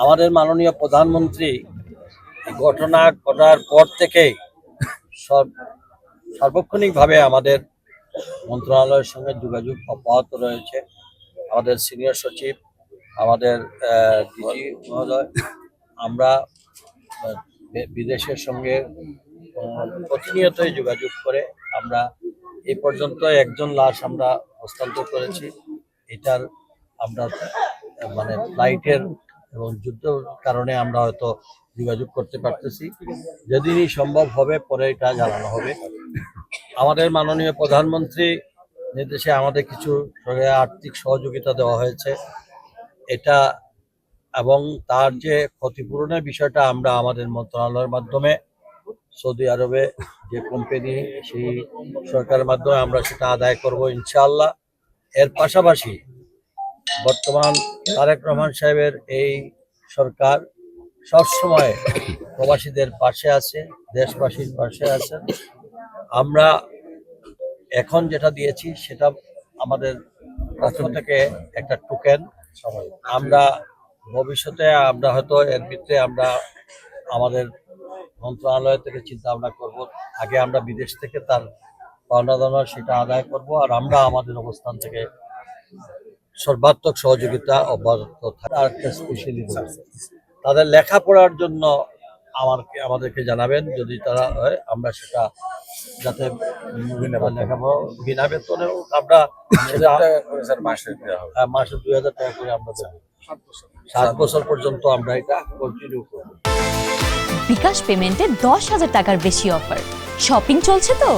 আমাদের মাননীয় প্রধানমন্ত্রী এই ঘটনা ঘটার পর থেকেই সার্বক্ষণিকভাবে আমাদের মন্ত্রণালয়ের সঙ্গে যোগাযোগ অব্যাহত রয়েছে। আমাদের সিনিয়র সচিব, আমাদের ডিজি মহোদয়, আমরা বিদেশের সঙ্গে প্রতিনিয়তই যোগাযোগ করে আমরা এই পর্যন্ত একজন লাশ আমরা হস্তান্তর করেছি। এটার আমরা মানে ফ্লাইটের এবং যুদ্ধের কারণে আমরা হয়তো যোগাযোগ করতে পারতেছি। যেদিনই সম্ভব হবে পরে এটা জানানো হবে। আমাদের মাননীয় প্রধানমন্ত্রী নির্দেশে আমাদের কিছু আর্থিক সহযোগিতা দেওয়া হয়েছে। এটা এবং তার যে ক্ষতিপূরণের বিষয়টা আমরা আমাদের মন্ত্রণালয়ের মাধ্যমে সৌদি আরবে যে কোম্পানি সেই সরকারের মাধ্যমে আমরা সেটা আদায় করব ইনশাআল্লাহ। এর পাশাপাশি বর্তমান তারেক রহমান সাহেবের এই সরকার সবসময় প্রবাসীদের পাশে আছে, দেশবাসীর পাশে আছে। আমরা এখন যেটা দিয়েছি সেটা আমাদের পক্ষ থেকে একটা টোকেন। আমরা ভবিষ্যতে আমরা হয়তো এর ভিতরে আমরা আমাদের মন্ত্রণালয় থেকে চিন্তা ভাবনা করব। আগে আমরা বিদেশ থেকে তার পাওনা দানা সেটা আদায় করব, আর আমরা আমাদের অবস্থান থেকে সর্বাত্মক সহযোগিতা অব্যাহত থাকবে। আর একটা স্পেশালি তাদের লেখাপড়ার জন্য আমাদেরকে জানাবেন, যদি তারা হয় আমরা সেটা যাতে লেখাপড়া বিনা বেতনে আমরা মাসে 2000 টাকা করে আমরা দেবো। 7 বছর পর্যন্ত আমরা এটা কন্টিনিউ করব। বিকাশ পেমেন্টে 10,000 টাকার বেশি অফার। শপিং চলছে তো।